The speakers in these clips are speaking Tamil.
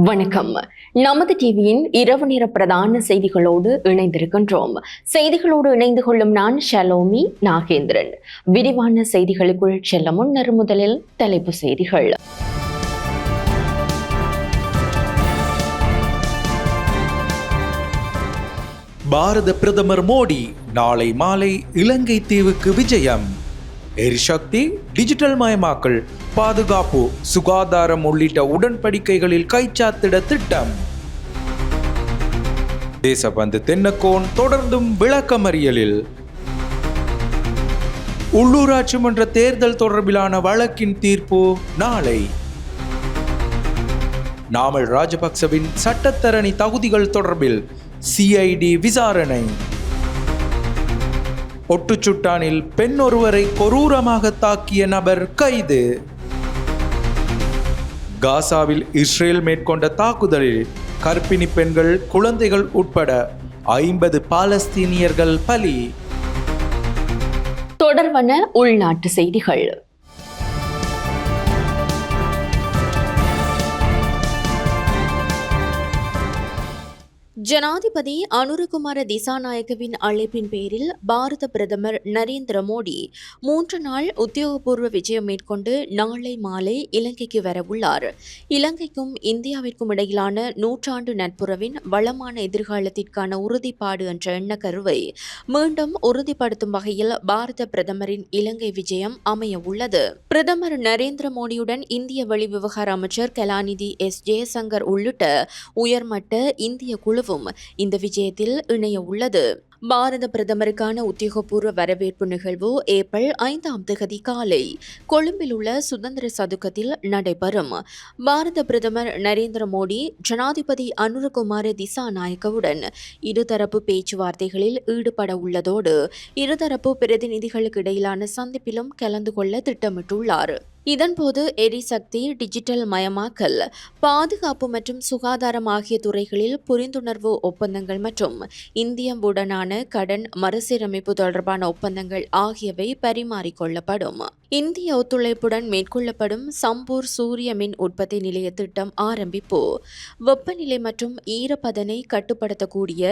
வணக்கம். நமது டிவியின் இரவு நேர பிரதான செய்திகளோடு இணைந்திருக்கின்றோம். செய்திகளோடு இணைந்து கொள்ளும் நான் ஷலோமி நாகேந்திரன். விரிவான செய்திகளுக்குள் செல்ல முன்னர் முதலில் தலைப்பு செய்திகள். பாரத பிரதமர் மோடி நாளை மாலை இலங்கை தீவுக்கு விஜயம். எரிசக்தி, டிஜிட்டல் மயமாக்கல், பாதுகாப்பு, சுகாதாரம் உள்ளிட்ட உடன்படிக்கைகளில் கைச்சாத்திட திட்டம். தேசபந்து தென்னக்கோன் தொடர்ந்தும் விளக்கமறியலில். உள்ளூராட்சி மன்ற தேர்தல் தொடர்பிலான வழக்கின் தீர்ப்பு நாளை. நாமல் ராஜபக்சவின் சட்டத்தரணி தகுதிகள் தொடர்பில் சிஐடி விசாரணை. ஒட்டுச்சுட்டானில் பெண் ஒருவரை கொடூரமாக தாக்கிய நபர் கைது. காசாவில் இஸ்ரேல் மேற்கொண்ட தாக்குதலில் கர்ப்பிணி பெண்கள், குழந்தைகள் உட்பட 50 பாலஸ்தீனியர்கள் பலி. தொடர்வன உள்நாட்டு செய்திகள். ஜனாதிபதி அனுரகுமார திசாநாயக்கவின் அழைப்பின் பேரில் பாரத பிரதமர் நரேந்திர மோடி 3 நாள் உத்தியோகபூர்வ விஜயம் மேற்கொண்டு நாளை மாலை இலங்கைக்கு வரவுள்ளார். இலங்கைக்கும் இந்தியாவிற்கும் இடையிலான நூற்றாண்டு நட்புறவின் வளமான எதிர்காலத்திற்கான உறுதிப்பாடு என்ற எண்ணக்கருவை மீண்டும் உறுதிப்படுத்தும் வகையில் பாரத பிரதமரின் இலங்கை விஜயம் அமைய உள்ளது. பிரதமர் நரேந்திர மோடியுடன் இந்திய வெளிவிவகார அமைச்சர் கலாநிதி எஸ் ஜெயசங்கர் உள்ளிட்ட உயர்மட்ட இந்திய குழுவும் இந்த விஜயத்தில் இணைய உள்ளது. பாரத பிரதமருக்கான உத்தியோகபூர்வ வரவேற்பு நிகழ்வு ஏப்ரல் 5ஆம் தேதி காலை கொழும்பில் உள்ள சுதந்திர சதுக்கத்தில் நடைபெறும். பாரத பிரதமர் நரேந்திர மோடி ஜனாதிபதி அனுரகுமார திசாநாயக்கவுடன் இருதரப்பு பேச்சுவார்த்தைகளில் ஈடுபட உள்ளதோடு இருதரப்பு பிரதிநிதிகளுக்கு இடையிலான சந்திப்பிலும் கலந்து கொள்ள திட்டமிட்டுள்ளார். இதன்போது எரிசக்தி, டிஜிட்டல் மயமாக்கல், பாதுகாப்பு மற்றும் சுகாதாரம் ஆகிய துறைகளில் புரிந்துணர்வு ஒப்பந்தங்கள் மற்றும் இந்தியாவுடனான கடன் மறுசீரமைப்பு தொடர்பான ஒப்பந்தங்கள் ஆகியவை பரிமாறிக்கொள்ளப்படும். இந்திய ஒத்துழைப்புடன் மேற்கொள்ளப்படும் சம்பூர் சூரிய மின் உற்பத்தி நிலைய திட்டம் ஆரம்பிப்பு, வெப்பநிலை மற்றும் ஈரப்பதனை கட்டுப்படுத்தக்கூடிய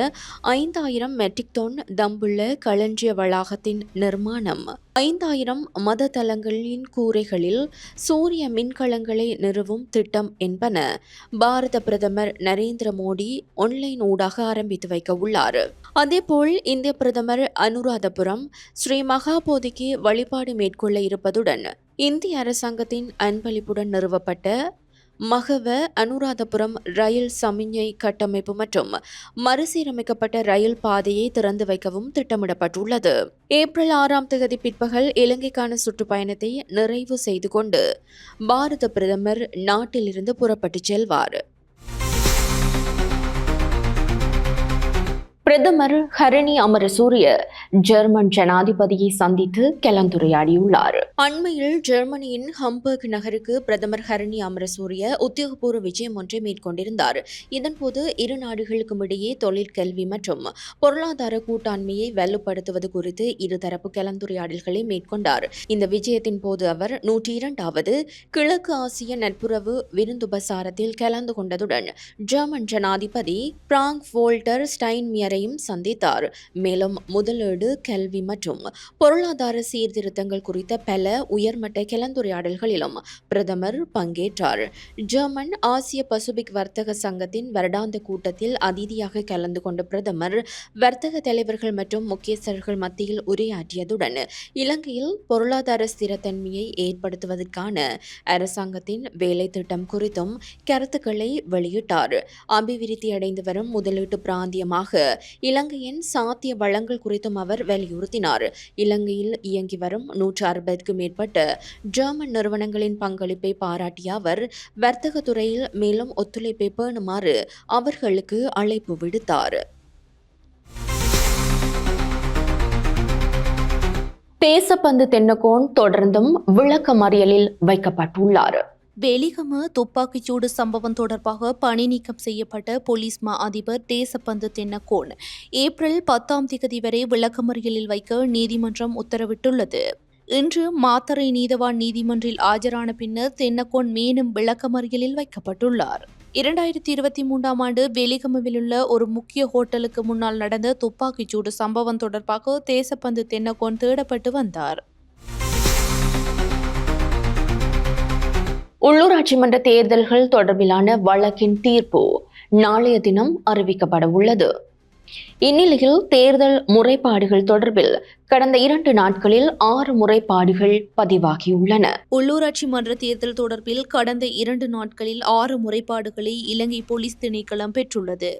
5000 மெட்ரிக் டன் தம்புள்ள களஞ்சிய வளாகத்தின் நிர்மாணம், 5000 மத தலங்களின் கூரைகளில் சூரிய மின்கலங்களை நிறுவும் திட்டம் என்பன பாரத பிரதமர் நரேந்திர மோடி ஆன்லைன் ஊடாக ஆரம்பித்து வைக்க உள்ளார். அதேபோல் இந்திய பிரதமர் அனுராதபுரம் ஸ்ரீ மகாபோதிக்கு வழிபாடு மேற்கொள்ள இருப்பதுடன் இந்திய அரசாங்கத்தின் அன்பளிப்புடன் நிறுவப்பட்ட மகவ அனுராதபுரம் ரயில் சமிஞ்ஞை கட்டமைப்பு மற்றும் மறுசீரமைக்கப்பட்ட ரயில் பாதையை திறந்து வைக்கவும் திட்டமிடப்பட்டுள்ளது. ஏப்ரல் 6ஆம் தேதி பிற்பகல் இலங்கைக்கான சுற்றுப்பயணத்தை நிறைவு செய்து கொண்டு பாரத பிரதமர் நாட்டிலிருந்து புறப்பட்டுச் செல்வார். பிரதமர் ஹரணி அமரசூரிய ஜெர்மன் ஜனாதிபதியை சந்தித்து கலந்துரையாடியுள்ளார். அண்மையில் ஜெர்மனியின் ஹம்பர்க் நகருக்கு பிரதமர் ஹரணி அமரசூரிய உத்தியோகபூர்வ விஜயம் ஒன்றை மேற்கொண்டிருந்தார். இதன்போது இரு நாடுகளுக்கும் இடையே தொழிற்கல்வி மற்றும் பொருளாதார கூட்டாண்மையை வலுப்படுத்துவது குறித்து இருதரப்பு கலந்துரையாடல்களை மேற்கொண்டார். இந்த விஜயத்தின் போது அவர் 102வது கிழக்கு ஆசிய நட்புறவு விருந்துபசாரத்தில் கலந்து கொண்டதுடன் ஜெர்மன் ஜனாதிபதி பிராங்க் வோல்டர் ஸ்டைன்மியரை சந்தித்தார். மேலும் முதலீடு, கல்வி மற்றும் பொருளாதார சீர்திருத்தங்கள் குறித்த பல உயர்மட்ட கலந்துரையாடல்களிலும் பிரதமர் பங்கேற்றார். ஜெர்மன் ஆசிய பசிபிக் வர்த்தக சங்கத்தின் வருடாந்த கூட்டத்தில் அதிதியாக கலந்து கொண்ட பிரதமர் வர்த்தக தலைவர்கள் மற்றும் முக்கியஸ்தர்கள் மத்தியில் உரையாற்றியதுடன் இலங்கையில் பொருளாதார ஸ்திரத்தன்மையை ஏற்படுத்துவதற்கான அரசாங்கத்தின் வேலை திட்டம் குறித்தும் கருத்துக்களை வெளியிட்டார். அபிவிருத்தி அடைந்து வரும் முதலீட்டு பிராந்தியமாக இலங்கையின் சாத்திய வளங்கள் குறித்தும் அவர் வலியுறுத்தினார். இலங்கையில் இயங்கி வரும் 160க்கும் மேற்பட்ட ஜெர்மன் நிறுவனங்களின் பங்களிப்பை பாராட்டிய அவர் வர்த்தக துறையில் மேலும் ஒத்துழைப்பை பேணுமாறு அவர்களுக்கு அழைப்பு விடுத்தார். தேசபந்து தென்னக்கோன் தொடர்ந்தும் விளக்கமறியலில் வைக்கப்பட்டுள்ளார். வெலிகம துப்பாக்கிச்சூடு சம்பவம் தொடர்பாக பணி நீக்கம் செய்யப்பட்ட போலீஸ் மா அதிபர் தேசபந்து தென்னக்கோன் ஏப்ரல் 10ஆம் தேதி வரை விளக்கமறியலில் வைக்க நீதிமன்றம் உத்தரவிட்டுள்ளது. இன்று மாத்தறை நீதவான் நீதிமன்றில் ஆஜரான பின்னர் தென்னக்கோன் மேலும் விளக்கமறியலில் வைக்கப்பட்டுள்ளார். 2023ஆம் ஆண்டு வெலிகமவில் உள்ள ஒரு முக்கிய ஹோட்டலுக்கு முன்னால் நடந்த துப்பாக்கிச்சூடு சம்பவம் தொடர்பாக தேசப்பந்து தென்னகோன் தேடப்பட்டு வந்தார். உள்ளூராட்சி மன்ற தேர்தல்கள் தொடர்பிலான வழக்கின் தீர்ப்பு நாளைய தினம் அறிவிக்கப்பட உள்ளது. இந்நிலையில் தேர்தல் முறைப்பாடுகள் தொடர்பில் கடந்த 2 நாட்களில் 6 முறைப்பாடுகள் பதிவாகியுள்ளன. உள்ளூராட்சி மன்ற தேர்தல் தொடர்பில் கடந்த 2 நாட்களில் 6 முறைப்பாடுகளை இலங்கை போலீஸ் திணைக்களம் பெற்றுள்ளது.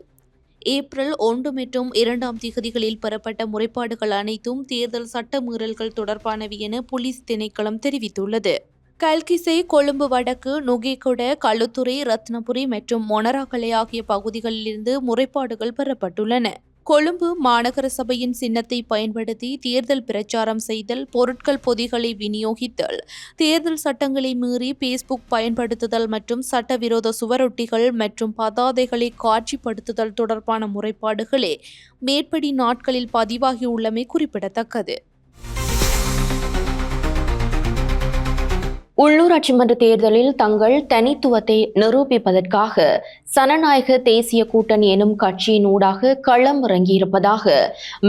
ஏப்ரல் 1 மற்றும் 2ஆம் திகதிகளில் பெறப்பட்ட முறைப்பாடுகள் அனைத்தும் தேர்தல் சட்டமீறல்கள் தொடர்பானவை என போலீஸ் திணைக்களம் தெரிவித்துள்ளது. கல்கிசை, கொழும்பு வடக்கு, நுகேகொட, களுத்துறை, ரத்னபுரி மற்றும் மொனராகலை ஆகிய பகுதிகளிலிருந்து முறைப்பாடுகள் பெறப்பட்டுள்ளன. கொழும்பு மாநகர சபையின் சின்னத்தை பயன்படுத்தி தேர்தல் பிரச்சாரம் செய்தல், பொருட்கள் பொதிகளை விநியோகித்தல், தேர்தல் சட்டங்களை மீறி பேஸ்புக் பயன்படுத்துதல் மற்றும் சட்டவிரோத சுவரொட்டிகள் மற்றும் பதாதைகளை காட்சிப்படுத்துதல் தொடர்பான முறைப்பாடுகளே மேற்படி நாட்களில் பதிவாகியுள்ளமை குறிப்பிடத்தக்கது. உள்ளூராட்சி மன்ற தேர்தலில் தங்கள் தனித்துவத்தை நிரூபிப்பதற்காக சனநாயக தேசிய கூட்டணி எனும் கட்சியின் ஊடாக களமிறங்கியிருப்பதாக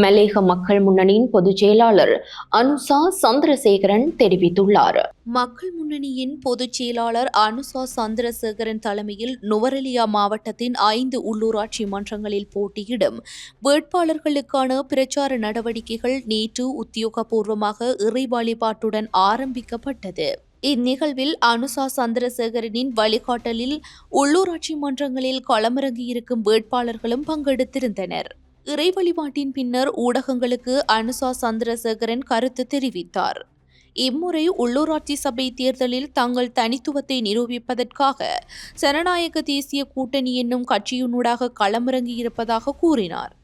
மலேக மக்கள் முன்னணியின் பொதுச் செயலாளர் அனுசா சந்திரசேகரன் தெரிவித்துள்ளார். மக்கள் முன்னணியின் பொதுச் செயலாளர் அனுசா சந்திரசேகரன் தலைமையில் நுவரெலியா மாவட்டத்தின் 5 உள்ளூராட்சி மன்றங்களில் போட்டியிடும் வேட்பாளர்களுக்கான பிரச்சார நடவடிக்கைகள் நேற்று உத்தியோகபூர்வமாக இறை வழிபாட்டுடன் ஆரம்பிக்கப்பட்டது. இந்நிகழ்வில் அனுசா சந்திரசேகரனின் வழிகாட்டலில் உள்ளூராட்சி மன்றங்களில் களமிறங்கியிருக்கும் வேட்பாளர்களும் பங்கெடுத்திருந்தனர். இறை வழிபாட்டின் பின்னர் ஊடகங்களுக்கு அனுசா சந்திரசேகரன் கருத்து தெரிவித்தார். இம்முறை உள்ளூராட்சி சபை தேர்தலில் தங்கள் தனித்துவத்தை நிரூபிப்பதற்காக ஜனநாயக தேசிய கூட்டணி என்னும் கட்சியினூடாக களமிறங்கியிருப்பதாக கூறினார்.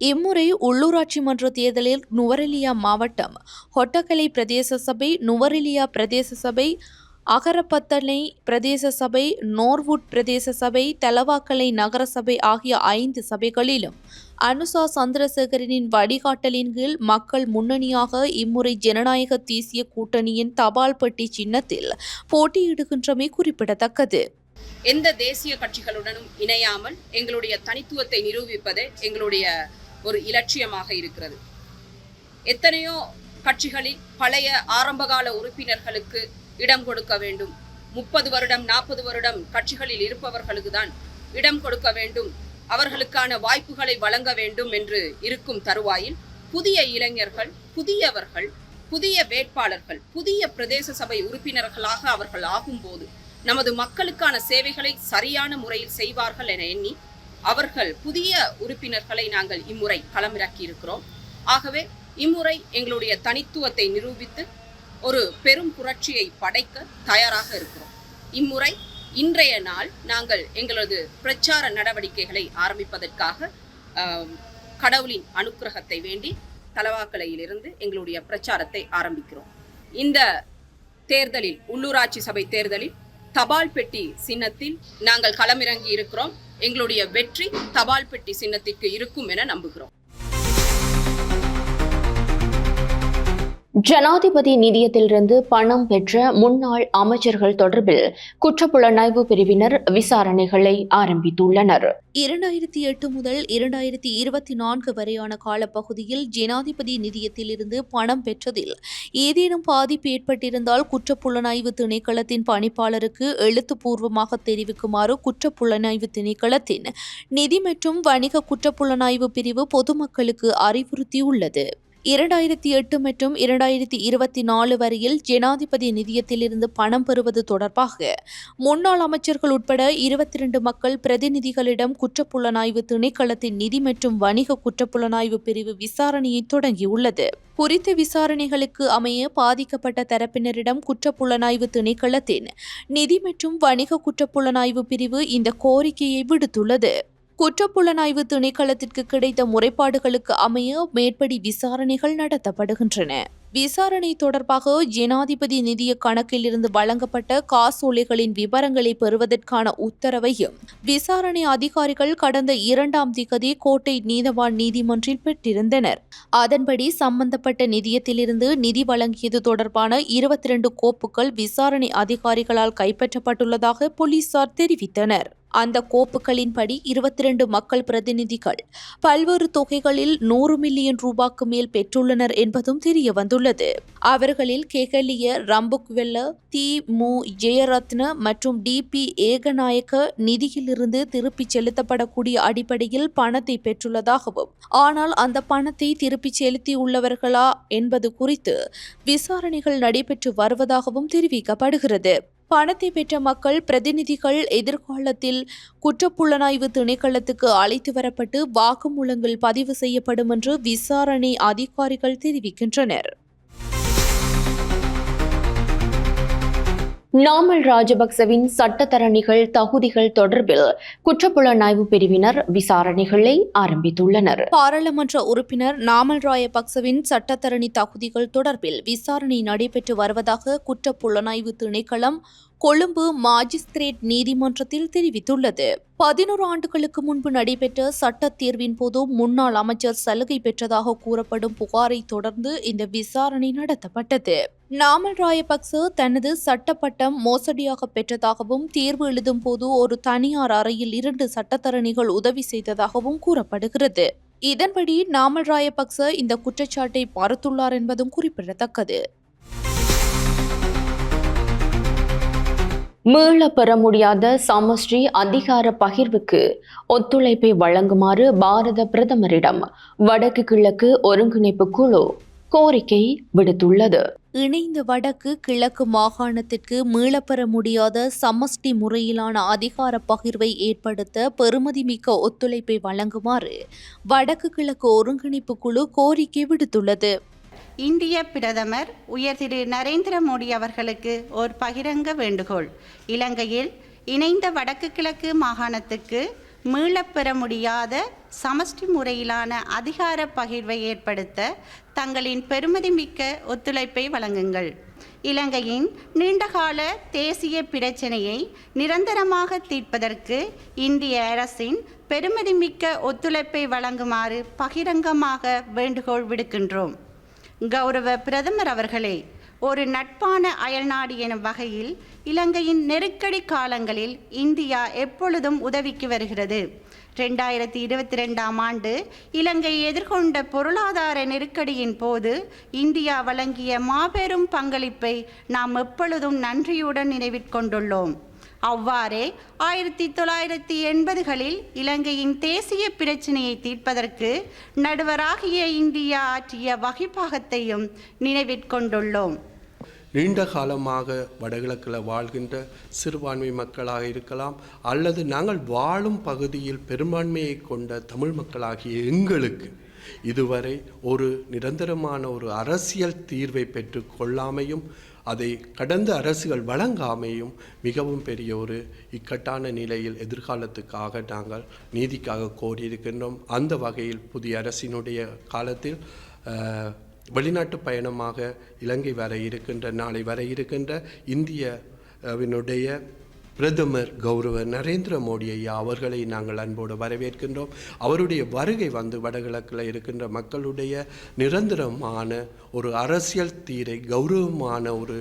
இம்முறை உள்ளூராட்சி மன்ற தேர்தலில் நுவரெலியா மாவட்டம், ஹொட்டகலை பிரதேச சபை, நுவரெலியா பிரதேச சபை, அகரப்பத்தனை பிரதேச சபை, நோர்வுட் பிரதேச சபை, தலவாக்கலை நகர சபை ஆகிய 5 சபைகளிலும் அனுசா சந்திரசேகரனின் வழிகாட்டலின் கீழ் மக்கள் முன்னணியாக இம்முறை ஜனநாயக தேசிய கூட்டணியின் தபால் பெட்டி சின்னத்தில் போட்டியிடுகின்றமை குறிப்பிடத்தக்கது. எந்த தேசிய கட்சிகளுடனும் இணையாமல் எங்களுடைய தனித்துவத்தை நிரூபிப்பதே எங்களுடைய ஒரு இலட்சியமாக இருக்கிறது. எத்தனையோ கட்சிகளில் பழைய ஆரம்பகால உறுப்பினர்களுக்கு இடம் கொடுக்க வேண்டும், 30 வருடம் 40 வருடம் கட்சிகளில் இருப்பவர்களுக்கு தான் இடம் கொடுக்க வேண்டும், அவர்களுக்கான வாய்ப்புகளை வழங்க வேண்டும் என்று இருக்கும் தருவாயில் புதிய இளைஞர்கள், புதியவர்கள், புதிய வேட்பாளர்கள், புதிய பிரதேச சபை உறுப்பினர்களாக அவர்கள் ஆகும்போது நமது மக்களுக்கான சேவைகளை சரியான முறையில் செய்வார்கள் என எண்ணி அவர்கள் புதிய உறுப்பினர்களை நாங்கள் இம்முறை களமிறக்கி இருக்கிறோம். ஆகவே இம்முறை எங்களுடைய தனித்துவத்தை நிரூபித்து ஒரு பெரும் புரட்சியை படைக்க தயாராக இருக்கிறோம். இம்முறை இன்றைய நாள் நாங்கள் எங்களது பிரச்சார நடவடிக்கைகளை ஆரம்பிப்பதற்காக கடவுளின் அனுக்கிரகத்தை வேண்டி தலவாக்கலையிலிருந்து எங்களுடைய பிரச்சாரத்தை ஆரம்பிக்கிறோம். இந்த தேர்தலில், உள்ளூராட்சி சபை தேர்தலில் தபால் பெட்டி சின்னத்தில் நாங்கள் களமிறங்கி இருக்கிறோம். எங்களுடைய வெற்றி தபால் பெட்டி சின்னத்திற்கு இருக்கும் என நம்புகிறோம். ஜனாதிபதி நிதியத்திலிருந்து பணம் பெற்ற முன்னாள் அமைச்சர்கள் தொடர்பில் குற்றப்புலனாய்வு பிரிவினர் விசாரணைகளை ஆரம்பித்துள்ளனர். 2008 முதல் 2024 வரையான காலப்பகுதியில் ஜனாதிபதி நிதியத்திலிருந்து பணம் பெற்றதில் ஏதேனும் பாதிப்பு ஏற்பட்டிருந்தால் குற்றப்புலனாய்வு திணைக்களத்தின் பணிப்பாளருக்கு எழுத்துப்பூர்வமாக தெரிவிக்குமாறு குற்றப்புலனாய்வு திணைக்களத்தின் நிதி மற்றும் வணிக குற்றப்புலனாய்வு பிரிவு பொதுமக்களுக்கு அறிவுறுத்தியுள்ளது. 2008 மற்றும் 2024 வரையில் ஜனாதிபதி நிதியத்திலிருந்து பணம் பெறுவது தொடர்பாக முன்னாள் அமைச்சர்கள் உட்பட 22 மக்கள் பிரதிநிதிகளிடம் குற்றப்புலனாய்வு திணைக்களத்தின் நிதி மற்றும் வணிக குற்றப்புலனாய்வு பிரிவு விசாரணையை தொடங்கியுள்ளது. குறித்த விசாரணைகளுக்கு அமைய பாதிக்கப்பட்ட தரப்பினரிடம் குற்றப்புலனாய்வு திணைக்களத்தின் நிதி மற்றும் வணிக குற்றப்புலனாய்வு பிரிவு இந்த கோரிக்கையை விடுத்துள்ளது. குற்றப்புலனாய்வு திணைக்களத்திற்கு கிடைத்த முறைப்பாடுகளுக்கு அமைய மேற்படி விசாரணைகள் நடத்தப்படுகின்றன. விசாரணை தொடர்பாக ஜனாதிபதி நிதிய கணக்கிலிருந்து வழங்கப்பட்ட காசோலைகளின் விவரங்களை பெறுவதற்கான உத்தரவையும் விசாரணை அதிகாரிகள் கடந்த 2ஆம் திகதி கோட்டை நீதவான் நீதிமன்றில் பெற்றிருந்தனர். அதன்படி சம்பந்தப்பட்ட நிதியத்திலிருந்து நிதி வழங்கியது தொடர்பான 22 கோப்புகள் விசாரணை அதிகாரிகளால் கைப்பற்றப்பட்டுள்ளதாக போலீசார் தெரிவித்தனர். அந்த கோப்புகளின்படி 22 மக்கள் பிரதிநிதிகள் பல்வேறு தொகைகளில் 100 மில்லியன் ரூபாய்க்கு மேல் பெற்றுள்ளனர் என்பதும் தெரிய வந்துள்ளது. அவர்களில் கெகலிய ரம்புக்வெல்ல, தி மு ஜெயரத்ன மற்றும் DP ஏகநாயக்க நிதியிலிருந்து திருப்பிச் செலுத்தப்படக்கூடிய அடிப்படையில் பணத்தை பெற்றுள்ளதாகவும், ஆனால் அந்த பணத்தை திருப்பிச் செலுத்தியுள்ளவர்களா என்பது குறித்து விசாரணைகள் நடைபெற்று வருவதாகவும் தெரிவிக்கப்படுகிறது. பணத்தை பெற்ற மக்கள் பிரதிநிதிகள் எதிர்காலத்தில் குற்றப்புலனாய்வு திணைக்களத்துக்கு அழைத்து வரப்பட்டு வாக்குமூலங்கள் பதிவு செய்யப்படும் என்று விசாரணை அதிகாரிகள் தெரிவிக்கின்றனர். நாமல் ராஜபக்சவின் சட்டத்தரணிகள் தகுதிகள் தொடர்பில் குற்றப்புலனாய்வு பிரிவினர் விசாரணைகளை ஆரம்பித்துள்ளனர். பாராளுமன்ற உறுப்பினர் நாமல் ராஜபக்சவின் சட்டத்தரணி தகுதிகள் தொடர்பில் விசாரணை நடைபெற்று வருவதாக குற்றப்புலனாய்வு திணைக்களம் கொழும்பு மாஜிஸ்திரேட் நீதிமன்றத்தில் தெரிவித்துள்ளது. 11 ஆண்டுகளுக்கு முன்பு நடைபெற்ற சட்ட தேர்வின் போது முன்னாள் அமைச்சர் சலுகை பெற்றதாக கூறப்படும் புகாரை தொடர்ந்து இந்த விசாரணை நடத்தப்பட்டது. நாமல் ராஜபக்ச தனது சட்டப்பட்டம் மோசடியாக பெற்றதாகவும், தேர்வு எழுதும் போது ஒரு தனியார் அறையில் 2 சட்டத்தரணிகள் உதவி செய்ததாகவும் கூறப்படுகிறது. இதன்படி நாமல் ராஜபக்ச இந்த குற்றச்சாட்டை மறுத்துள்ளார் என்பதும் குறிப்பிடத்தக்கது. மீள பெற முடியாத சமஷ்டி அதிகார பகிர்வுக்கு ஒத்துழைப்பை வழங்குமாறு பாரத பிரதமரிடம் வடக்கு கிழக்கு ஒருங்கிணைப்பு குழு கோரிக்கை விடுத்துள்ளது. இணைந்த வடக்கு கிழக்கு மாகாணத்திற்கு மீளப்பெற முடியாத சமஷ்டி முறையிலான அதிகார பகிர்வை ஏற்படுத்த பெறுமதிமிக்க ஒத்துழைப்பை வழங்குமாறு வடக்கு கிழக்கு ஒருங்கிணைப்பு குழு கோரிக்கை விடுத்துள்ளது. இந்திய பிரதமர் உயர் திரு நரேந்திர மோடி அவர்களுக்கு ஒரு பகிரங்க வேண்டுகோள். இலங்கையில் இணைந்த வடக்கு கிழக்கு மாகாணத்துக்கு மீளப்பெற முடியாத சமஷ்டி முறையிலான அதிகார பகிர்வை ஏற்படுத்த தங்களின் பெறுமதிமிக்க ஒத்துழைப்பை வழங்குங்கள். இலங்கையின் நீண்டகால தேசிய பிரச்சினையை நிரந்தரமாக தீர்ப்பதற்கு இந்திய அரசின் பெறுமதிமிக்க ஒத்துழைப்பை வழங்குமாறு பகிரங்கமாக வேண்டுகோள் விடுக்கின்றோம். கௌரவ பிரதமர் அவர்களே, ஒரு நட்பான அயல்நாடு எனும் வகையில் இலங்கையின் நெருக்கடி காலங்களில் இந்தியா எப்பொழுதும் உதவிக்கு வருகிறது. 2022ஆம் ஆண்டு இலங்கை எதிர்கொண்ட பொருளாதார நெருக்கடியின் போது இந்தியா வழங்கிய மாபெரும் பங்களிப்பை நாம் எப்பொழுதும் நன்றியுடன் நினைவிற்கொண்டுள்ளோம். அவ்வாறே 1980களில் இலங்கையின் தேசிய பிரச்சினையை தீர்ப்பதற்கு நடுவராகிய இந்தியா ஆற்றிய வகிபாகத்தையும் நினைவிற்கொண்டுள்ளோம். நீண்ட காலமாக வடகிழக்கில் வாழ்கின்ற சிறுபான்மை மக்களாக இருக்கலாம், அல்லது நாங்கள் வாழும் பகுதியில் பெரும்பான்மையை கொண்ட தமிழ் மக்களாகிய எங்களுக்கு இதுவரை ஒரு நிரந்தரமான ஒரு அரசியல் தீர்வை பெற்று கொள்ளாமையும் அதை கடந்த அரசுகள் வழங்காமையும் மிகவும் பெரிய ஒரு இக்கட்டான நிலையில் எதிர்காலத்துக்காக நாங்கள் நீதிக்காக கோரியிருக்கின்றோம். அந்த வகையில் புதிய அரசினுடைய காலத்தில் வெளிநாட்டு பயணமாக இலங்கை நாளை வர இருக்கின்ற இந்தியாவினுடைய பிரதமர் கௌரவ நரேந்திர மோடி ஐயா அவர்களை நாங்கள் அன்போடு வரவேற்கின்றோம். அவருடைய வருகை வந்து வடகிழக்கில் இருக்கின்ற மக்களுடைய நிரந்தரமான ஒரு அரசியல் தீரை, கௌரவமான ஒரு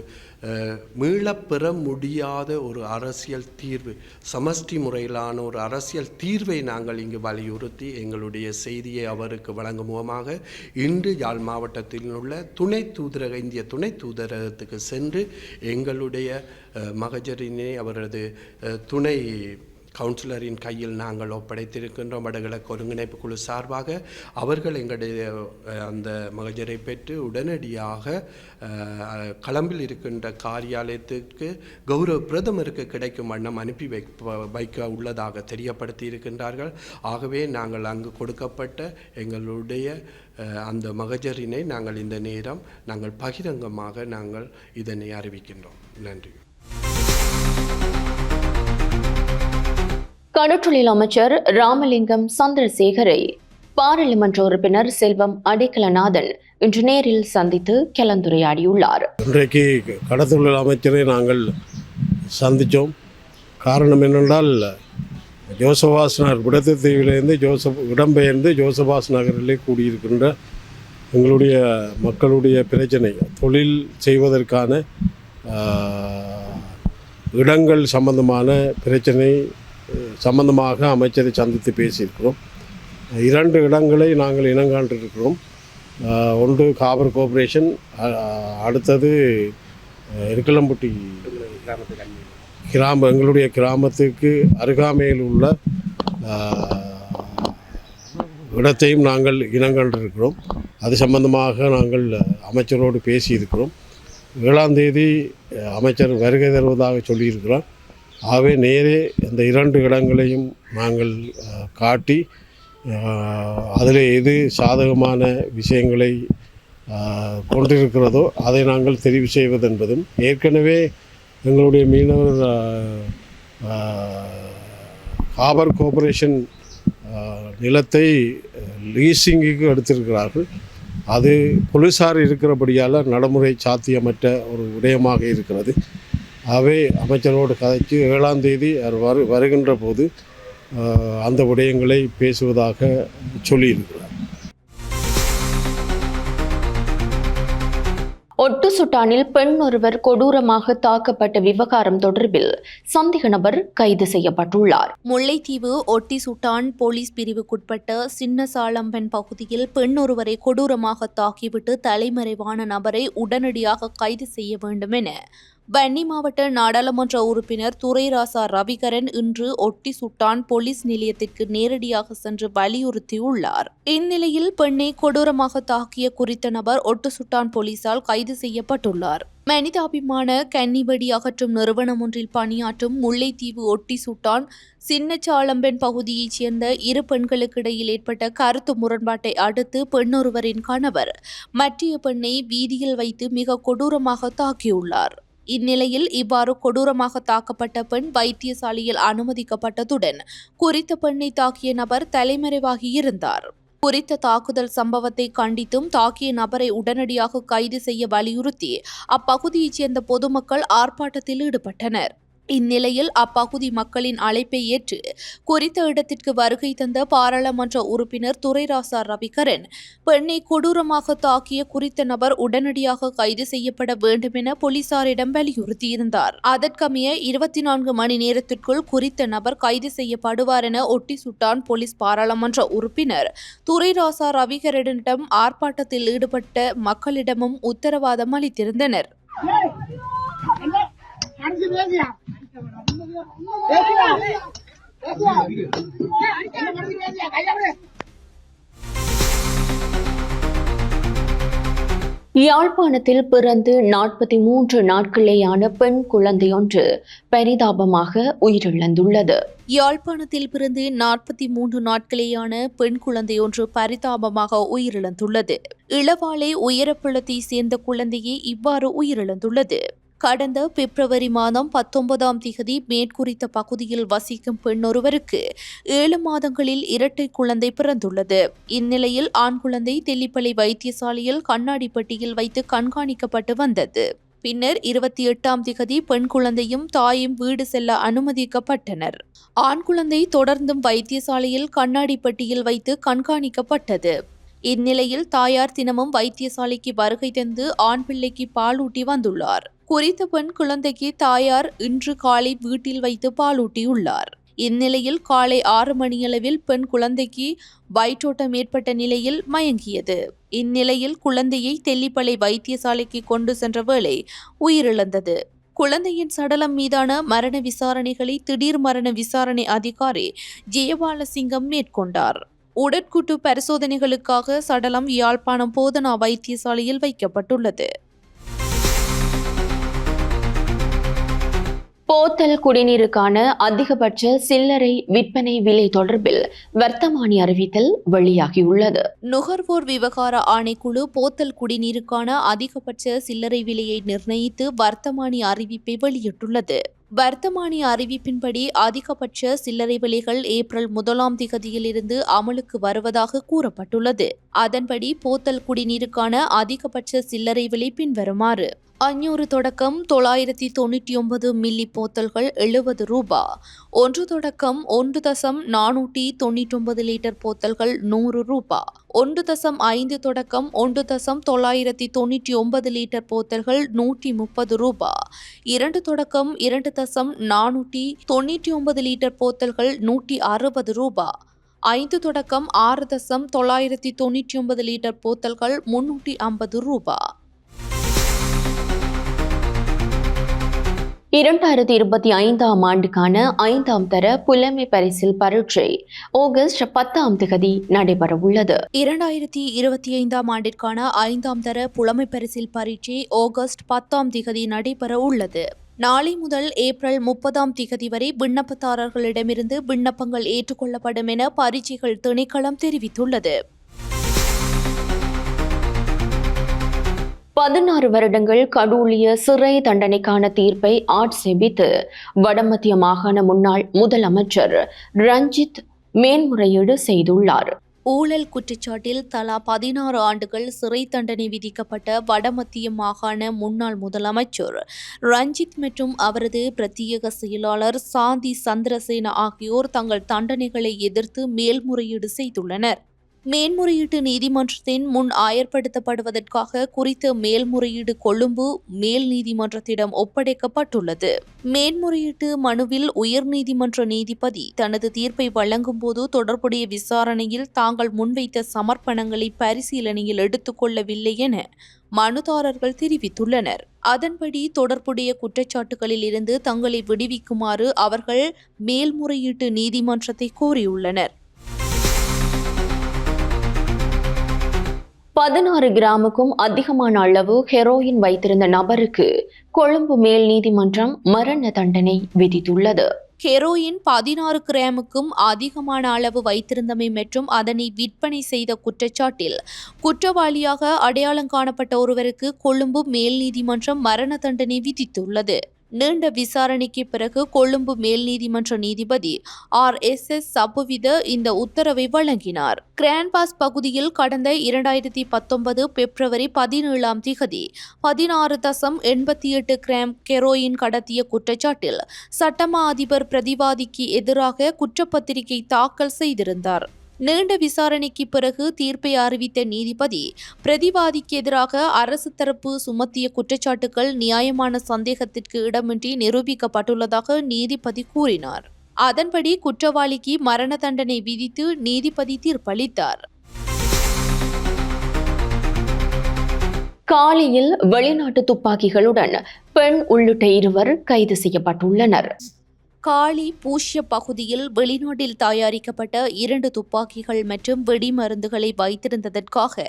மீளப்பெற முடியாத ஒரு அரசியல் தீர்வு, சமஷ்டி முறையிலான ஒரு அரசியல் தீர்வை நாங்கள் இங்கு வலியுறுத்தி எங்களுடைய செய்தியை அவருக்கு வழங்கும் முகமாக இன்று யாழ் மாவட்டத்தில் உள்ள இந்திய துணை தூதரகத்துக்கு சென்று எங்களுடைய மகஜரினை அவரது துணை கவுன்சிலரின் கையில் நாங்கள் ஒப்படைத்திருக்கின்றோம். வடகிழக்கு ஒருங்கிணைப்பு குழு சார்பாக அவர்கள் எங்களுடைய அந்த மகஜரை பெற்று உடனடியாக களம்பில் இருக்கின்ற காரியாலயத்திற்கு கௌரவ பிரதமருக்கு கிடைக்கும் வண்ணம் அனுப்பி வைக்க உள்ளதாக தெரியப்படுத்தி இருக்கின்றார்கள். ஆகவே நாங்கள் அங்கு கொடுக்கப்பட்ட எங்களுடைய அந்த மகஜரினை நாங்கள் இந்த நேரம் நாங்கள் பகிரங்கமாக நாங்கள் இதனை அறிவிக்கின்றோம். நன்றி. கடற்றொழில் அமைச்சர் ராமலிங்கம் சந்திரசேகரை பாராளுமன்ற உறுப்பினர் செல்வம் அடைக்கலநாதன் இன்று நேரில் சந்தித்து கலந்துரையாடியுள்ளார். இன்றைக்கு கடற்றொழில் அமைச்சரை நாங்கள் சந்தித்தோம். காரணம் என்னென்றால் ஜோசபாஸ் நகர் விடத்தீவிலிருந்து இடம்பெயர்ந்து ஜோசபாஸ் நகரிலே கூடியிருக்கின்ற எங்களுடைய மக்களுடைய பிரச்சனை, தொழில் செய்வதற்கான இடங்கள் சம்பந்தமான பிரச்சனை சம்பந்தமாக அமைச்சரை சந்தித்து பேசியிருக்கிறோம். 2 இடங்களை நாங்கள் இனங்காண்டிருக்கிறோம். ஒன்று காபர் கோஆபரேஷன், அடுத்தது இருக்கலம்பட்டி எங்களுடைய கிராமத்துக்கு அருகாமையில் உள்ள இடத்தையும் நாங்கள் இனங்கண்டிருக்கிறோம். அது சம்பந்தமாக நாங்கள் அமைச்சரோடு பேசியிருக்கிறோம். 7ஆம் தேதி அமைச்சர் வருகை தருவதாக சொல்லியிருக்கிறார். ஆகவே நேரே இந்த 2 இடங்களையும் நாங்கள் காட்டி அதில் எது சாதகமான விஷயங்களை கொண்டிருக்கிறதோ அதை நாங்கள் தெரிவு செய்வதென்பதும், ஏற்கனவே எங்களுடைய மீனவர் காபர் கோஆபரேஷன் நிலத்தை லீசிங்குக்கு எடுத்திருக்கிறார்கள். அது போலீஸார் இருக்கிறபடியால் நடைமுறை சாத்தியமற்ற ஒரு விடயமாக இருக்கிறது. ஆகவே அமைச்சரோடு கதைச்சு 7ஆம் தேதி வருகின்ற போது அந்த விடயங்களை பேசுவதாக சொல்லியிருக்கிறார். ஒட்டுசுட்டானில் பெண் ஒருவர் கொடூரமாக தாக்கப்பட்ட விவகாரம் தொடர்பில் சந்தேக நபர் கைது செய்யப்பட்டுள்ளார். முல்லைத்தீவு ஒட்டிசுட்டான் போலீஸ் பிரிவுக்குட்பட்ட சின்னசாளம்பன் பகுதியில் பெண் ஒருவரை கொடூரமாக தாக்கிவிட்டு தலைமறைவான நபரை உடனடியாக கைது செய்ய வேண்டும் என வன்னி மாவட்ட நாடாளுமன்ற உறுப்பினர் துரைராசா ரவிகரன் இன்று ஒட்டிசுட்டான் போலீஸ் நிலையத்திற்கு நேரடியாக சென்று வலியுறுத்தியுள்ளார். இந்நிலையில் பெண்ணை கொடூரமாக தாக்கிய குறித்த நபர் ஒட்டுசுட்டான் போலீசால் கைது செய்யப்பட்டுள்ளார். மனிதாபிமான கன்னிவெடி அகற்றும் நிறுவனம் ஒன்றில் பணியாற்றும் முல்லைத்தீவு ஒட்டிசுட்டான் சின்னச்சாளம்பன் பகுதியைச் சேர்ந்த 2 பெண்களுக்கிடையில் ஏற்பட்ட கருத்து முரண்பாட்டை அடுத்து பெண்ணொருவரின் கணவர் மற்றைய பெண்ணை வீதியில் வைத்து மிக கொடூரமாக தாக்கியுள்ளார். இந்நிலையில் இவ்வாறு கொடூரமாக தாக்கப்பட்ட பெண் வைத்தியசாலையில் அனுமதிக்கப்பட்டதுடன் குறித்த பெண்ணை தாக்கிய நபர் தலைமறைவாகி இருந்தார். குறித்த தாக்குதல் சம்பவத்தை கண்டித்தும் தாக்கிய நபரை உடனடியாக கைது செய்ய வலியுறுத்தி அப்பகுதியைச் சேர்ந்த பொதுமக்கள் ஆர்ப்பாட்டத்தில் ஈடுபட்டனர். இந்நிலையில் அப்பகுதி மக்களின் அழைப்பை ஏற்று குறித்த இடத்திற்கு வருகை தந்த பாராளுமன்ற உறுப்பினர் துரைராசா ரவிகரன் பெண்ணை கொடூரமாக தாக்கிய குறித்த நபர் உடனடியாக கைது செய்யப்பட வேண்டும் என போலீசாரிடம் வலியுறுத்தியிருந்தார். அதற்கமைய 24 மணி நேரத்திற்குள் குறித்த நபர் கைது செய்யப்படுவார் என ஒட்டிசுட்டான் போலீஸ் பாராளுமன்ற உறுப்பினர் துரைராசா ரவிகரனிடம் ஆர்ப்பாட்டத்தில் ஈடுபட்ட மக்களிடமும் உத்தரவாதம் அளித்திருந்தனர். யாழ்ப்பாணத்தில் பிறந்து 43 நாட்களேயான பெண் குழந்தையொன்று பரிதாபமாக உயிரிழந்துள்ளது. யாழ்ப்பாணத்தில் பிறந்து 43 நாட்களேயான பெண் குழந்தையொன்று பரிதாபமாக உயிரிழந்துள்ளது. இளவாலை உயரப்புலத்தை சேர்ந்த குழந்தையே இவ்வாறு உயிரிழந்துள்ளது. கடந்த பிப்ரவரி மாதம் 19ஆம் தேதி மேற்குறித்த பகுதியில் வசிக்கும் பெண்ணொருவருக்கு 7 மாதங்களில் இரட்டை குழந்தை பிறந்துள்ளது. இந்நிலையில் ஆண் குழந்தை தெல்லிப்பளை வைத்தியசாலையில் கண்ணாடி பெட்டியில் வைத்து கண்காணிக்கப்பட்டு வந்தது. பின்னர் 28ஆம் தேதி பெண் குழந்தையும் தாயும் வீடு செல்ல அனுமதிக்கப்பட்டனர். ஆண் குழந்தை தொடர்ந்தும் வைத்தியசாலையில் கண்ணாடி பெட்டியில் வைத்து கண்காணிக்கப்பட்டது. இந்நிலையில் தாயார் தினமும் வைத்தியசாலைக்கு வருகை தந்து ஆண் பிள்ளைக்கு பாலூட்டி வந்துள்ளார். குறித்த பெண் குழந்தைக்கு தாயார் இன்று காலை வீட்டில் வைத்து பாலூட்டியுள்ளார். இந்நிலையில் காலை 6 மணியளவில் பெண் குழந்தைக்கு வயிற்றோட்டம் ஏற்பட்ட நிலையில் மயங்கியது. இந்நிலையில் குழந்தையை தெல்லிப்பளை வைத்தியசாலைக்கு கொண்டு சென்ற வேளை உயிரிழந்தது. குழந்தையின் சடலம் மீதான மரண விசாரணைகளை திடீர் மரண விசாரணை அதிகாரி ஜெயபாலசிங்கம் மேற்கொண்டார். உடற்கூட்டு பரிசோதனைகளுக்காக சடலம் யாழ்ப்பாணம் போதனா வைத்தியசாலையில் வைக்கப்பட்டுள்ளது. போத்தல் குடிநீருக்கான அதிகபட்ச சில்லறை விற்பனை விலை தொடர்பில் வர்த்தமானி அறிவித்தல் வெளியாகியுள்ளது. நுகர்வோர் விவகார ஆணைக்குழு போத்தல் குடிநீருக்கான அதிகபட்ச சில்லறை விலையை நிர்ணயித்து வர்த்தமானி அறிவிப்பை வெளியிட்டுள்ளது. வர்த்தமானி அறிவிப்பின்படி அதிகபட்ச சில்லறை விலைகள் ஏப்ரல் 1ஆம் தேதியிலிருந்து அமலுக்கு வருவதாக கூறப்பட்டுள்ளது. அதன்படி போத்தல் குடிநீருக்கான அதிகபட்ச சில்லறை விலை பின்வருமாறு: 500 தொடக்கம் 999 மில்லி போத்தல்கள் ₹70. 1 தொடக்கம் 1.499 லிட்டர் போத்தல்கள் ₹100. 1.5 தொடக்கம் 1.999 லிட்டர் போத்தல்கள் ₹130. 2 தொடக்கம் 2.499 லிட்டர் போத்தல்கள் ₹160. 5 தொடக்கம் 6.999 லிட்டர் போத்தல்கள் ₹350. 2025ஆம் ஆண்டுக்கான 5ஆம் தர புலமை பரிசில் பரீட்சை ஆகஸ்ட் 10ஆம் தேதி நடைபெறவுள்ளது. 2025ஆம் ஆண்டிற்கான 5ஆம் தர புலமை பரிசில் பரீட்சை ஆகஸ்ட் 10ஆம் தேதி நடைபெற உள்ளது. நாளை முதல் ஏப்ரல் 30ஆம் தேதி வரை விண்ணப்பதாரர்களிடமிருந்து விண்ணப்பங்கள் ஏற்றுக்கொள்ளப்படும் என பரீட்சைகள் திணைக்களம் தெரிவித்துள்ளது. 16 வருடங்கள் கடூழிய சிறை தண்டனைக்கான தீர்ப்பை ஆட்சேபித்து வடமத்திய மாகாண முன்னாள் முதலமைச்சர் ரஞ்சித் மேன்முறையீடு செய்துள்ளார். ஊழல் குற்றச்சாட்டில் தலா 16 ஆண்டுகள் சிறை தண்டனை விதிக்கப்பட்ட வடமத்திய மாகாண முன்னாள் முதலமைச்சர் ரஞ்சித் மற்றும் அவரது பிரத்யேக செயலாளர் சாந்தி சந்திரசேன ஆகியோர் தங்கள் தண்டனைகளை எதிர்த்து மேல்முறையீடு செய்துள்ளனர். மேன்முறையீட்டு நீதிமன்றத்தின் முன் ஆயர்படுத்தப்படுவதற்காக குறித்த மேல்முறையீடு கொழும்பு மேல் நீதிமன்றத்திடம் ஒப்படைக்கப்பட்டுள்ளது. மேன்முறையீட்டு மனுவில் உயர்நீதிமன்ற நீதிபதி தனது தீர்ப்பை வழங்கும் போது தொடர்புடைய விசாரணையில் தாங்கள் முன்வைத்த சமர்ப்பணங்களை பரிசீலனையில் எடுத்துக்கொள்ளவில்லை என மனுதாரர்கள் தெரிவித்துள்ளனர். அதன்படி தொடர்புடைய குற்றச்சாட்டுகளில் இருந்து தங்களை விடுவிக்குமாறு அவர்கள் மேல்முறையீட்டு நீதிமன்றத்தை கோரியுள்ளனர். 16 கிராமுக்கும் அதிகமான அளவு ஹெரோயின் வைத்திருந்த நபருக்கு கொழும்பு மேல் நீதிமன்றம் மரண தண்டனை விதித்துள்ளது. ஹெரோயின் 16 கிராமுக்கும் அதிகமான அளவு வைத்திருந்தமை மற்றும் அதனை விற்பனை செய்த குற்றச்சாட்டில் குற்றவாளியாக அடையாளம் காணப்பட்ட ஒருவருக்கு கொழும்பு மேல் நீதிமன்றம் மரண தண்டனை விதித்துள்ளது. நீண்ட விசாரணைக்கு பிறகு கொழும்பு மேல் நீதிமன்ற நீதிபதி RSS சபுவித இந்த உத்தரவை வழங்கினார். கிரான்பாஸ் பகுதியில் கடந்த 2019 பிப்ரவரி 17ஆம் தேதி 16.88 கிராம் ஹெரோயின் கடத்திய குற்றச்சாட்டில் சட்டமா அதிபர் பிரதிவாதிக்கு எதிராக குற்றப்பத்திரிகை தாக்கல் செய்திருந்தார். நீண்ட விசாரணைக்கு பிறகு தீர்ப்பை அறிவித்த நீதிபதி பிரதிவாதிக்கு எதிராக அரசு தரப்பு சுமத்திய குற்றச்சாட்டுகள் நியாயமான சந்தேகத்திற்கு இடமின்றி நிரூபிக்கப்பட்டுள்ளதாக நீதிபதி கூறினார். அதன்படி குற்றவாளிக்கு மரண தண்டனை விதித்து நீதிபதி தீர்ப்பளித்தார். காலியில் வெளிநாட்டு துப்பாக்கிகளுடன் பெண் உள்ளிட்ட 2 கைது செய்யப்பட்டுள்ளனர். காலி பூஷ்ய பகுதியில் வெளிநாட்டில் தயாரிக்கப்பட்ட 2 துப்பாக்கிகள் மற்றும் வெடிமருந்துகளை வைத்திருந்ததற்காக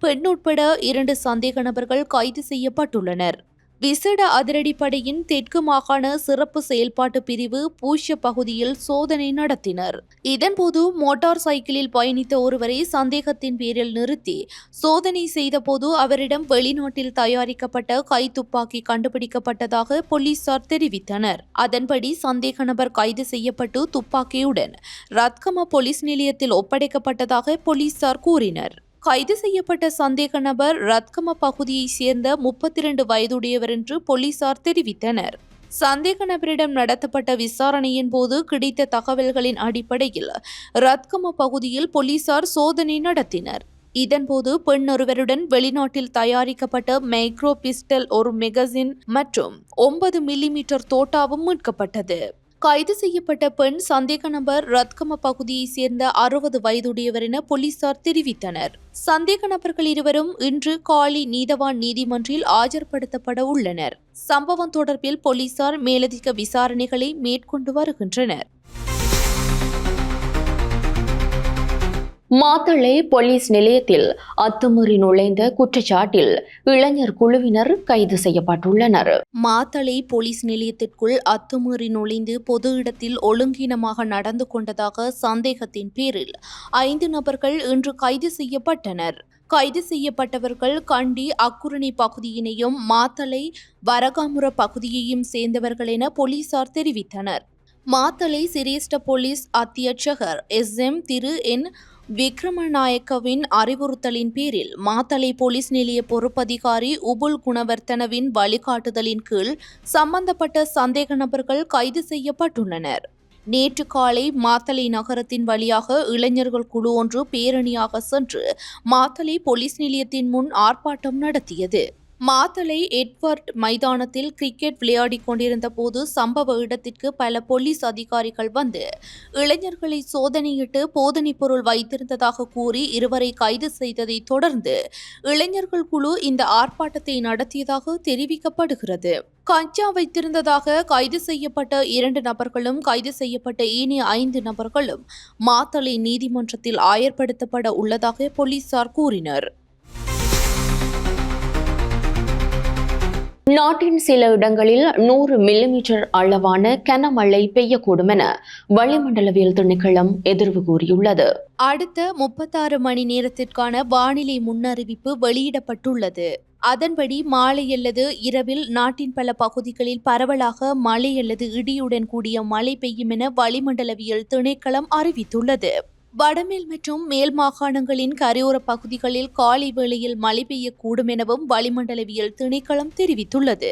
பெண் உட்பட 2 சந்தேக நபர்கள் கைது செய்யப்பட்டுள்ளனர். விசேட அதிரடிப்படையின் தெற்கு மாகாண சிறப்பு செயல்பாட்டு பிரிவு பூஷ்ய பகுதியில் சோதனை நடத்தினர். இதன்போது மோட்டார் சைக்கிளில் பயணித்த ஒருவரை சந்தேகத்தின் பேரில் நிறுத்தி சோதனை செய்தபோது அவரிடம் வெளிநாட்டில் தயாரிக்கப்பட்ட கைத்துப்பாக்கி கண்டுபிடிக்கப்பட்டதாக போலீசார் தெரிவித்தனர். அதன்படி சந்தேக நபர் கைது செய்யப்பட்டு துப்பாக்கியுடன் ரத்கம போலீஸ் நிலையத்தில் ஒப்படைக்கப்பட்டதாக போலீசார் கூறினர். கைது செய்யப்பட்ட சந்தேக நபர் ரத்கம பகுதியைச் சேர்ந்த 32 வயதுடையவர் என்று போலீசார் தெரிவித்தனர். சந்தேக நபரிடம் நடத்தப்பட்ட விசாரணையின் போது கிடைத்த தகவல்களின் அடிப்படையில் ரத்கம பகுதியில் போலீசார் சோதனை நடத்தினர். இதன்போது பெண் ஒருவருடன் வெளிநாட்டில் தயாரிக்கப்பட்ட மைக்ரோ பிஸ்டல், ஒரு மெகசின் மற்றும் 9 மில்லிமீட்டர் தோட்டாவும் மீட்கப்பட்டது. கைது செய்யப்பட்ட பெண் சந்தேக நபர் ரத்கம பகுதியைச் சேர்ந்த 60 வயதுடையவர் என போலீசார் தெரிவித்தனர். சந்தேக நபர்கள் 2 இன்று காலி நீதவான் நீதிமன்றில் ஆஜர்படுத்தப்பட உள்ளனர். சம்பவம் தொடர்பில் போலீசார் மேலதிக விசாரணைகளை மேற்கொண்டு வருகின்றனர். மாத்தளை போலீஸ் நிலையத்தில் அத்துமீறி நுழைந்த குற்றச்சாட்டில் இளைஞர் குழுவினர் கைது செய்யப்பட்டுள்ளனர். மாத்தளை போலீஸ் நிலையத்திற்குள் அத்துமீறி நுழைந்து பொது இடத்தில் ஒழுங்கீனமாக நடந்து கொண்டதாக சந்தேகத்தின் பேரில் 5 நபர்கள் இன்று கைது செய்யப்பட்டனர். கைது செய்யப்பட்டவர்கள் கண்டி அக்குரணி பகுதியினையும் மாத்தளை வரகாமுர பகுதியையும் சேர்ந்தவர்கள் என போலீசார் தெரிவித்தனர். மாத்தளை சிரேஷ்ட போலீஸ் அத்தியட்சகர் SM திரு N விக்ரமநாயக்கவின் அறிவுறுத்தலின் பேரில் மாத்தளை போலீஸ் நிலைய பொறுப்பதிகாரி உபுல் குணவர்த்தனவின் வழிகாட்டுதலின் கீழ் சம்பந்தப்பட்ட சந்தேக நபர்கள் கைது செய்யப்பட்டுள்ளனர். நேற்று காலை மாத்தளை நகரத்தின் வழியாக இளைஞர்கள் குழு ஒன்று பேரணியாக சென்று மாத்தளை போலீஸ் நிலையத்தின் முன் ஆர்ப்பாட்டம் நடத்தியது. மாத்தளை எட்வர்ட் மைதானத்தில் கிரிக்கெட் விளையாடிக் கொண்டிருந்த போது சம்பவ இடத்திற்கு பல போலீஸ் அதிகாரிகள் வந்து இளைஞர்களை சோதனையிட்டு போதனைப் பொருள் வைத்திருந்ததாக கூறி இருவரை கைது செய்ததை தொடர்ந்து இளைஞர்கள் குழு இந்த ஆர்ப்பாட்டத்தை நடத்தியதாக தெரிவிக்கப்படுகிறது. கஞ்சா வைத்திருந்ததாக கைது செய்யப்பட்ட 2 நபர்களும் கைது செய்யப்பட்ட ஏனைய 5 நபர்களும் மாத்தளை நீதிமன்றத்தில் ஆயர்படுத்தப்பட உள்ளதாக போலீசார் கூறினர். நாட்டின் சில இடங்களில் 100 மில்லிமீட்டர் அளவான கனமழை பெய்யக்கூடும் என வளிமண்டலவியல் திணைக்களம் எதிர்வு கூறியுள்ளது. அடுத்த 36 மணி நேரத்திற்கான வானிலை முன்னறிவிப்பு வெளியிடப்பட்டுள்ளது. அதன்படி மாலை அல்லது இரவில் நாட்டின் பல பகுதிகளில் பரவலாக மழை அல்லது இடியுடன் கூடிய மழை பெய்யும் என வளிமண்டலவியல் திணைக்களம் அறிவித்துள்ளது. வடமேல் மற்றும் மேல் மாகாணங்களின் கரையோர பகுதிகளில் காலை வேளையில் மழை பெய்யக்கூடும் எனவும் வளிமண்டலவியல் திணைக்களம் தெரிவித்துள்ளது.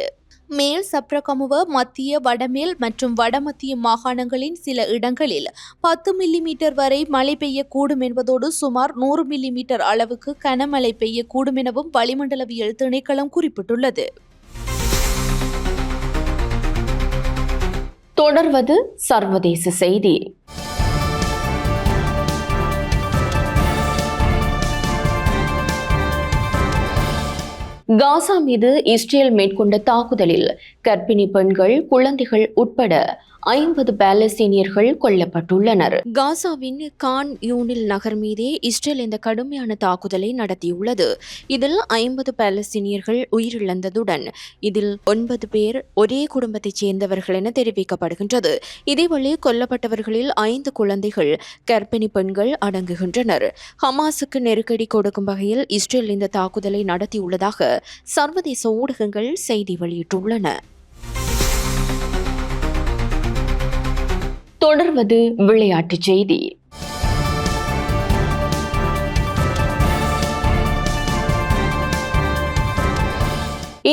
மேல் சப்ரகமுவ, மத்திய, வடமேல் மற்றும் வடமத்திய மாகாணங்களின் சில இடங்களில் 10 மில்லிமீட்டர் வரை மழை பெய்யக்கூடும் என்பதோடு சுமார் 100 மில்லிமீட்டர் அளவுக்கு கனமழை பெய்யக்கூடும் எனவும் வளிமண்டலவியல் திணைக்களம் குறிப்பிட்டுள்ளது. தொடர்வது சர்வதேச செய்தி. காசா மீது இஸ்ரேல் மேற்கொண்ட தாக்குதலில் கர்ப்பிணி பெண்கள், குழந்தைகள் உட்பட 50 பாலஸ்தீனியர்கள் கொல்லப்பட்டுள்ளனர். காசாவின் கான் யூனில் நகர் மீதே இஸ்ரேல் இந்த கடுமையான தாக்குதலை நடத்தியுள்ளது. இதில் 50 பாலஸ்தீனியர்கள் உயிரிழந்ததுடன் இதில் 9 பேர் ஒரே குடும்பத்தைச் சேர்ந்தவர்கள் என தெரிவிக்கப்படுகின்றது. இதேவேளை கொல்லப்பட்டவர்களில் 5 குழந்தைகள், கர்ப்பிணி பெண்கள் அடங்குகின்றனர். ஹமாஸுக்கு நெருக்கடி கொடுக்கும் வகையில் இஸ்ரேல் இந்த தாக்குதலை நடத்தியுள்ளதாக சர்வதேச ஊடகங்கள் செய்தி வெளியிட்டுள்ளன. தொடர்வது விளையாட்டுச் செய்தி.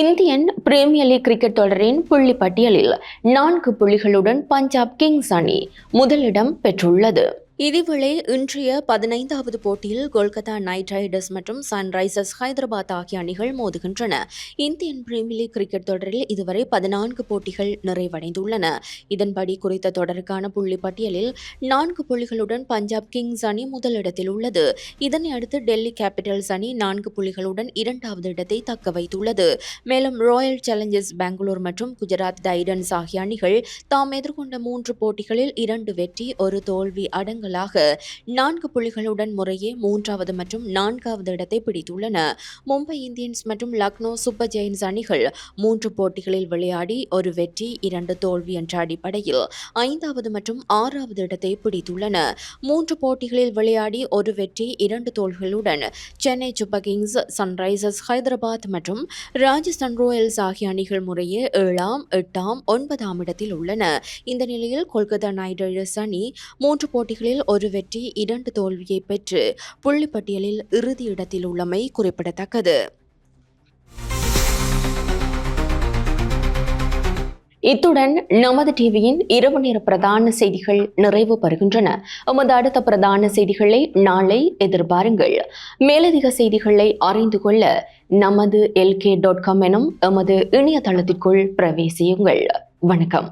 இந்தியன் பிரீமியர் லீக் கிரிக்கெட் தொடரின் புள்ளி பட்டியலில் 4 புள்ளிகளுடன் பஞ்சாப் கிங்ஸ் அணி முதலிடம் பெற்றுள்ளது. இதேவேளை இன்றைய 15வது போட்டியில் கொல்கத்தா நைட் ரைடர்ஸ் மற்றும் சன்ரைசர்ஸ் ஹைதராபாத் ஆகிய அணிகள் மோதுகின்றன. இந்தியன் பிரீமியர் லீக் கிரிக்கெட் தொடரில் இதுவரை 14 போட்டிகள் நிறைவடைந்துள்ளன. இதன்படி குறித்த தொடருக்கான புள்ளி பட்டியலில் 4 புள்ளிகளுடன் பஞ்சாப் கிங்ஸ் அணி முதலிடத்தில் உள்ளது. இதனை அடுத்து டெல்லி கேபிட்டல்ஸ் அணி 4 புள்ளிகளுடன் 2வது இடத்தை தக்க வைத்துள்ளது. மேலும் ராயல் சேலஞ்சர்ஸ் பெங்களூர் மற்றும் குஜராத் டைடன்ஸ் ஆகிய அணிகள் தாம் எதிர்கொண்ட 3 போட்டிகளில் 2 வெற்றி, 1 தோல்வி அடங்க 4 புள்ளிகளுடன் முறையே 3வது மற்றும் 4வது இடத்தை பிடித்துள்ளன. மும்பை இந்தியன்ஸ் மற்றும் லக்னோ சூப்பர் ஜெயின்ஸ் அணிகள் 3 போட்டிகளில் விளையாடி 1 வெற்றி, 2 தோல்வி என்ற அடிப்படையில் 5வது மற்றும் 6வது இடத்தை பிடித்துள்ளன. 3 போட்டிகளில் விளையாடி 1 வெற்றி, 2 தோல்விகளுடன் Chennai Super Kings, Sunrisers Hyderabad மற்றும் ராஜஸ்தான் ராயல்ஸ் ஆகிய அணிகள் முறையே 7ஆம், 8ஆம், 9ஆம் இடத்தில் உள்ளன. இந்த நிலையில் கொல்கத்தா நைட் ரைடர்ஸ் அணி 3 போட்டிகளில் 1 வெற்றி, 2 தோல்வியை பெற்று புள்ளிப்பட்டியலில் இறுதி இடத்தில் உள்ளமை குறிப்பிடத்தக்கது. இத்துடன் நமது டிவியின் இரவு நேர பிரதான செய்திகள் நிறைவு பெறுகின்றன. எமது அடுத்த பிரதான செய்திகளை நாளை எதிர்பாருங்கள். மேலதிக செய்திகளை அறிந்து கொள்ள நமது LK.com எனும் எமது இணையதளத்திற்குள் பிரவேசியுங்கள். வணக்கம்.